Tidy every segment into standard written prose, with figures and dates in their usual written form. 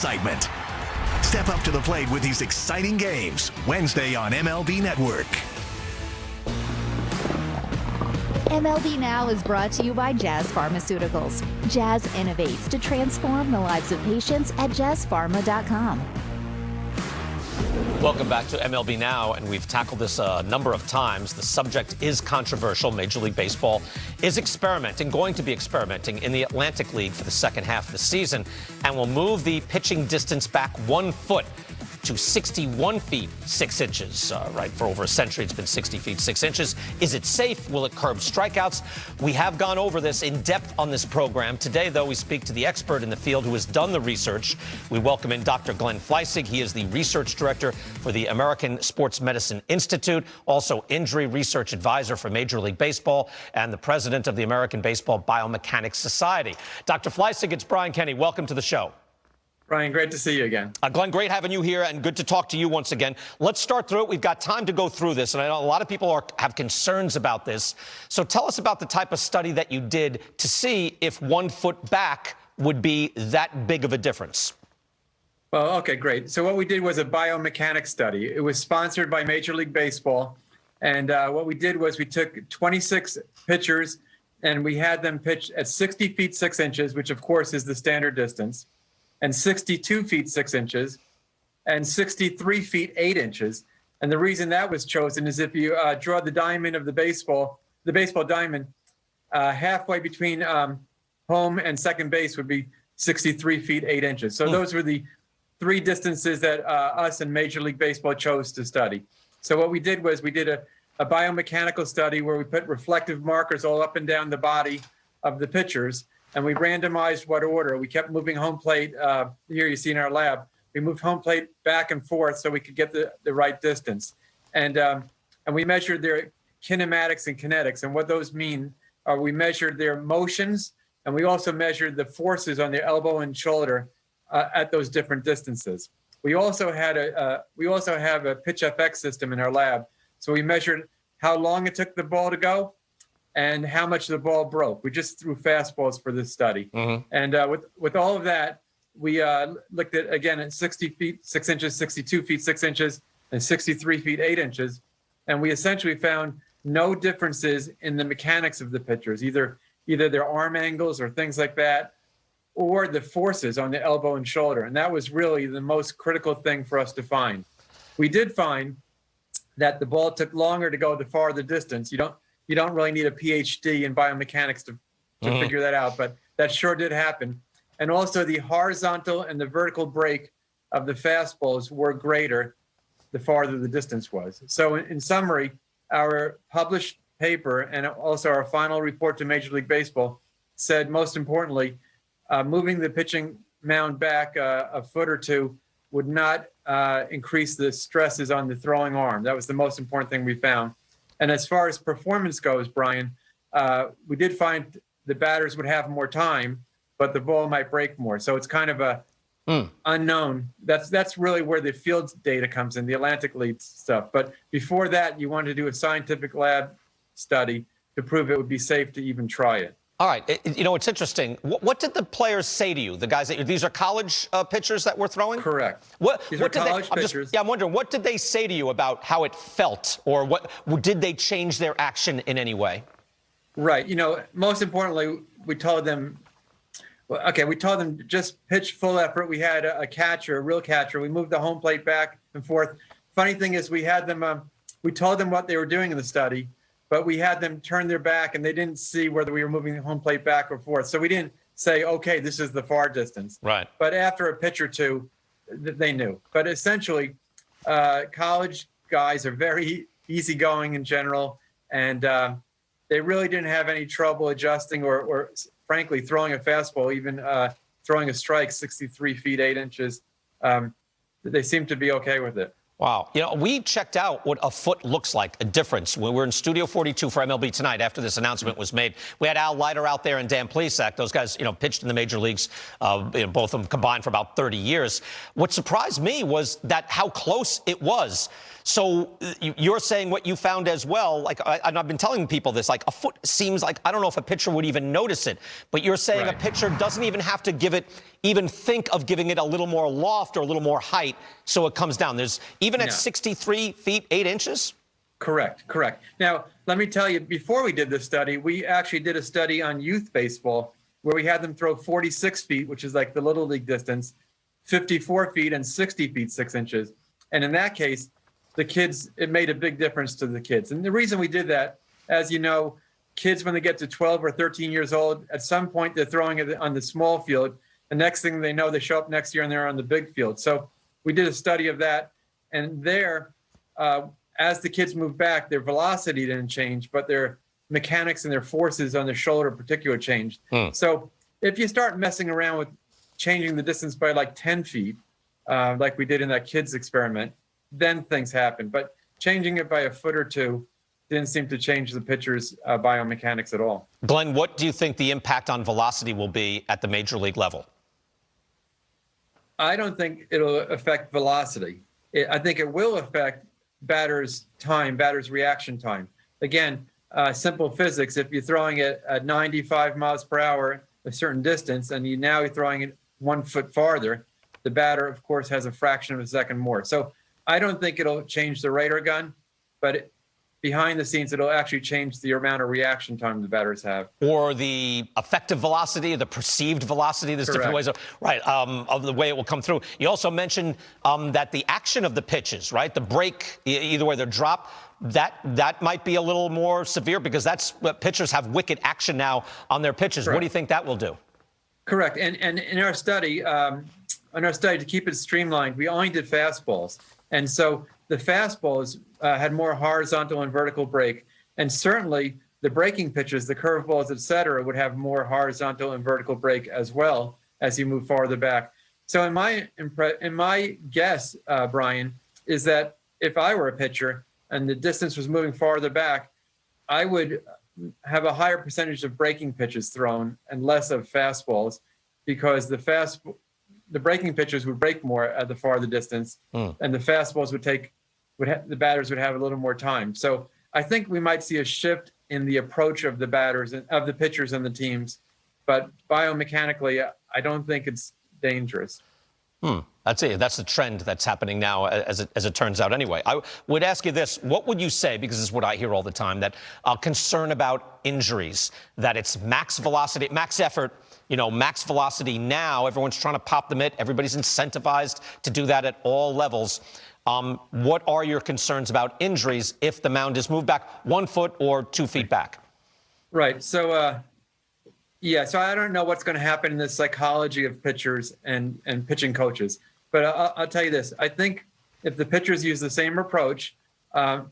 excitement. Step up to the plate with these exciting games Wednesday on MLB Network. MLB Now is brought to you by Jazz Pharmaceuticals. Jazz innovates to transform the lives of patients at jazzpharma.com. Welcome back to MLB Now, and we've tackled this a number of times. The subject is controversial. Major League Baseball is going to be experimenting in the Atlantic League for the second half of the season, and will move the pitching distance back 1 foot to 61 feet 6 inches. Right, for over a century, it's been 60 feet 6 inches. Is it safe? Will it curb strikeouts? We have gone over this in depth on this program. Today, though, we speak to the expert in the field who has done the research. We welcome in Dr. Glenn Fleissig. He is the research director for the American Sports Medicine Institute, also injury research advisor for Major League Baseball, and the president of the American Baseball Biomechanics Society. Dr. Fleissig, it's Brian Kenny. Welcome to the show. Brian, great to see you again. Glenn, great having you here, and good to talk to you once again. Let's start through it. We've got time to go through this, and I know a lot of people have concerns about this. So tell us about the type of study that you did to see if 1 foot back would be that big of a difference. Well, okay, great. So what we did was a biomechanics study. It was sponsored by Major League Baseball, and what we did was we took 26 pitchers, and we had them pitch at 60 feet 6 inches, which of course is the standard distance, and 62 feet 6 inches, and 63 feet 8 inches. And the reason that was chosen is if you draw the diamond of the baseball diamond, halfway between home and second base would be 63 feet 8 inches. So those were the three distances that us and Major League Baseball chose to study. So what we did was we did a biomechanical study where we put reflective markers all up and down the body of the pitchers, and we randomized what order. We kept moving home plate. Here you see in our lab, we moved home plate back and forth so we could get the right distance. And we measured their kinematics and kinetics. And what those mean are we measured their motions, and we also measured the forces on their elbow and shoulder at those different distances. We also have a pitch FX system in our lab. So we measured how long it took the ball to go and how much the ball broke. We just threw fastballs for this study. Mm-hmm. And with all of that, we looked at, again, at 60 feet 6 inches, 62 feet 6 inches, and 63 feet 8 inches. And we essentially found no differences in the mechanics of the pitchers, either their arm angles or things like that, or the forces on the elbow and shoulder. And that was really the most critical thing for us to find. We did find that the ball took longer to go the farther distance. You don't really need a PhD in biomechanics to figure that out, but that sure did happen. And also the horizontal and the vertical break of the fastballs were greater the farther the distance was. So in summary, our published paper and also our final report to Major League Baseball said, most importantly, moving the pitching mound back a foot or two would not increase the stresses on the throwing arm. That was the most important thing we found. And as far as performance goes, Brian, we did find the batters would have more time, but the ball might break more. So it's kind of a unknown. That's really where the field data comes in, the Atlantic League stuff. But before that, you wanted to do a scientific lab study to prove it would be safe to even try it. All right. It's interesting. What did the players say to you? The guys these are college pitchers that were throwing? Correct. These are college pitchers. I'm wondering, what did they say to you about how it felt, or did they change their action in any way? Right. Most importantly, we told them just pitch full effort. We had a catcher, a real catcher. We moved the home plate back and forth. Funny thing is, we had them. We told them what they were doing in the study, but we had them turn their back, and they didn't see whether we were moving the home plate back or forth. So we didn't say, okay, this is the far distance. Right. But after a pitch or two, they knew. But essentially, college guys are very easygoing in general, and they really didn't have any trouble adjusting or frankly, throwing a fastball, even throwing a strike 63 feet 8 inches. They seem to be okay with it. Wow. You know, we checked out what a foot looks like, a difference. When we're in Studio 42 for MLB Tonight, after this announcement was made, we had Al Leiter out there and Dan Plesac. Those guys, pitched in the major leagues, both of them combined for about 30 years. What surprised me was that how close it was. So you're saying what you found as well, and I've been telling people this, like a foot seems like, I don't know if a pitcher would even notice it, but you're saying Right. a pitcher doesn't even have to even think of giving it a little more loft or a little more height so it comes down. There's even at 63 feet, 8 inches? Correct. Now, let me tell you, before we did this study, we actually did a study on youth baseball where we had them throw 46 feet, which is like the Little League distance, 54 feet and 60 feet, 6 inches. And in that case, the kids, it made a big difference to the kids. And the reason we did that, as you know, kids, when they get to 12 or 13 years old, at some point they're throwing it on the small field. The next thing they know, they show up next year and they're on the big field. So we did a study of that. And there, as the kids moved back, their velocity didn't change, but their mechanics and their forces on their shoulder in particular changed. So if you start messing around with changing the distance by like 10 feet, like we did in that kids experiment, then things happen. But changing it by a foot or two didn't seem to change the pitcher's biomechanics at all. Glenn, what do you think the impact on velocity will be at the major league level? I don't think it'll affect velocity. I think it will affect batters' time, batters' reaction time. Again, simple physics, if you're throwing it at 95 miles per hour, a certain distance, and you're throwing it 1 foot farther, the batter, of course, has a fraction of a second more. So I don't think it'll change the radar gun, but behind the scenes, it'll actually change the amount of reaction time the batters have. Or the effective velocity, the perceived velocity. There's different ways of the way it will come through. You also mentioned that the action of the pitches, right? The break, either way they're dropped, that might be a little more severe because that's what pitchers have wicked action now on their pitches. Correct. What do you think that will do? Correct. And in our study, to keep it streamlined, we only did fastballs. And so the fastballs had more horizontal and vertical break. And certainly the breaking pitches, the curveballs, et cetera, would have more horizontal and vertical break as well as you move farther back. So in my guess, Brian, is that if I were a pitcher and the distance was moving farther back, I would have a higher percentage of breaking pitches thrown and less of fastballs because the breaking pitches would break more at the farther distance, and the fastballs the batters would have a little more time. So I think we might see a shift in the approach of the batters and of the pitchers and the teams, but biomechanically, I don't think it's dangerous. That's it. That's the trend that's happening now, as it turns out. Anyway, I would ask you this: what would you say? Because this is what I hear all the time: that concern about injuries, that it's max velocity, max effort. Max velocity now. Everyone's trying to pop the mitt. Everybody's incentivized to do that at all levels. What are your concerns about injuries if the mound is moved back 1 foot or 2 feet back? Right. So, so I don't know what's going to happen in the psychology of pitchers and pitching coaches. But I'll tell you this. I think if the pitchers use the same approach, if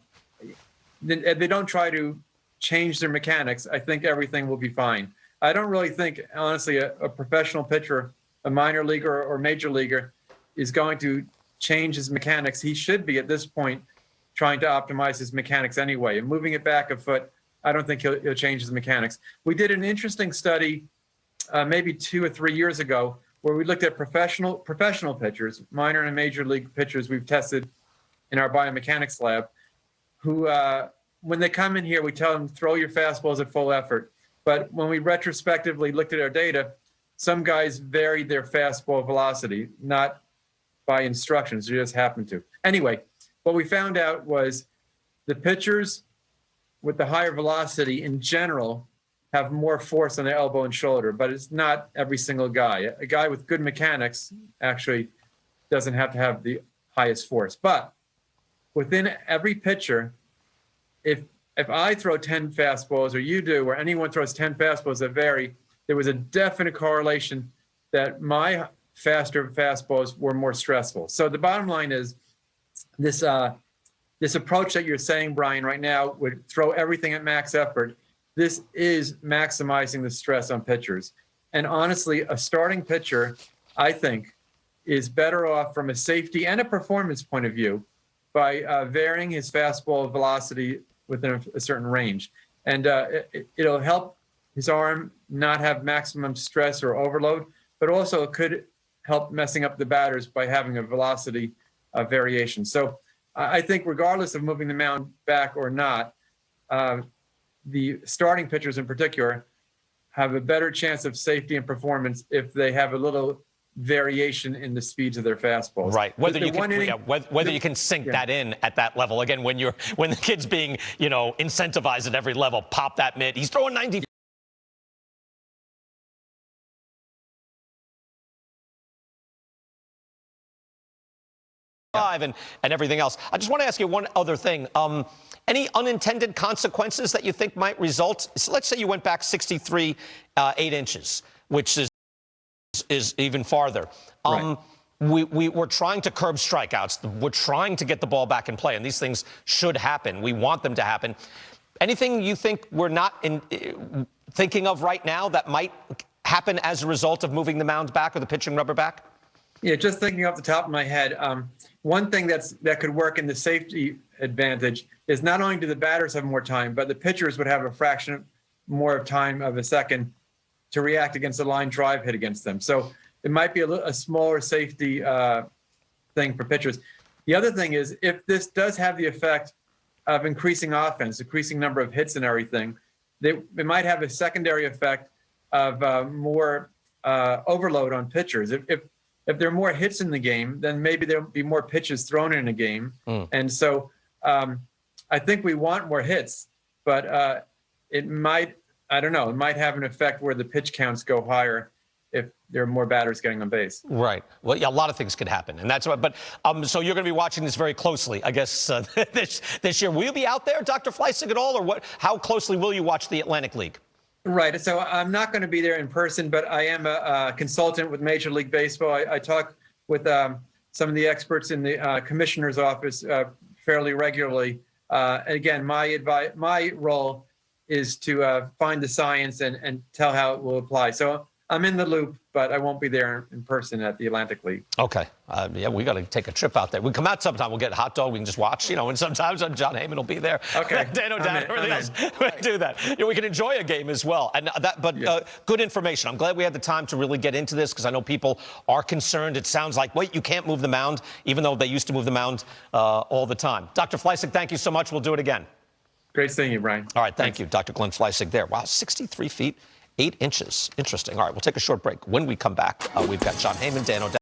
they don't try to change their mechanics, I think everything will be fine. I don't really think, honestly, a professional pitcher, a minor leaguer or major leaguer, is going to change his mechanics. He should be, at this point, trying to optimize his mechanics anyway. And moving it back a foot, I don't think he'll change his mechanics. We did an interesting study maybe 2 or 3 years ago where we looked at professional pitchers, minor and major league pitchers we've tested in our biomechanics lab, who, when they come in here, we tell them, throw your fastballs at full effort. But when we retrospectively looked at our data, some guys varied their fastball velocity, not by instructions, they just happened to. Anyway, what we found out was the pitchers with the higher velocity in general have more force on their elbow and shoulder, but it's not every single guy. A guy with good mechanics actually doesn't have to have the highest force. But within every pitcher, if I throw 10 fastballs, or you do, or anyone throws 10 fastballs that vary, there was a definite correlation that my faster fastballs were more stressful. So the bottom line is this approach that you're saying, Brian, right now would throw everything at max effort. This is maximizing the stress on pitchers. And honestly, a starting pitcher, I think, is better off from a safety and a performance point of view by varying his fastball velocity within a certain range. And it'll help his arm not have maximum stress or overload, but also it could help messing up the batters by having a velocity variation. So I think regardless of moving the mound back or not, the starting pitchers in particular have a better chance of safety and performance if they have a little variation in the speeds of their fastballs. Right. Whether you can sink that in at that level. Again, when the kid's being, incentivized at every level, pop that mitt. He's throwing 90. And everything else. I just want to ask you one other thing. Any unintended consequences that you think might result? So let's say you went back 63, 8 inches, which is even farther. Right. We're trying to curb strikeouts. We're trying to get the ball back in play, and these things should happen. We want them to happen. Anything you think we're not thinking of right now that might happen as a result of moving the mound back or the pitching rubber back? Yeah, just thinking off the top of my head, one thing that could work in the safety advantage is not only do the batters have more time, but the pitchers would have a fraction more of time of a second to react against a line drive hit against them. So it might be a smaller safety thing for pitchers. The other thing is, if this does have the effect of increasing offense, increasing number of hits and everything, it might have a secondary effect of more overload on pitchers. If there are more hits in the game, then maybe there'll be more pitches thrown in a game. And so I think we want more hits, but it might, I don't know, it might have an effect where the pitch counts go higher if there are more batters getting on base. Right. Well, yeah, a lot of things could happen, and that's what. But so you're going to be watching this very closely, I guess, this year. Will you be out there, Dr. Fleissig, at all, or what? How closely will you watch the Atlantic League? Right. So I'm not going to be there in person, but I am a consultant with Major League Baseball. I talk with some of the experts in the commissioner's office fairly regularly. Again, my role is to find the science and tell how it will apply. So I'm in the loop, but I won't be there in person at the Atlantic League. Okay. Yeah, we got to take a trip out there. We come out sometime. We'll get a hot dog. We can just watch, and sometimes John Heyman will be there. Okay. Dan O'Dowd, everything else. We do that. We can enjoy a game as well. And good information. I'm glad we had the time to really get into this because I know people are concerned. It sounds like, wait, you can't move the mound, even though they used to move the mound all the time. Dr. Fleissig, thank you so much. We'll do it again. Great seeing you, Brian. All right. Thank you, Dr. Glenn Fleissig there. Wow, 63 feet. 8 inches. Interesting. All right, we'll take a short break. When we come back, we've got John Heyman, Dan O'Dowd.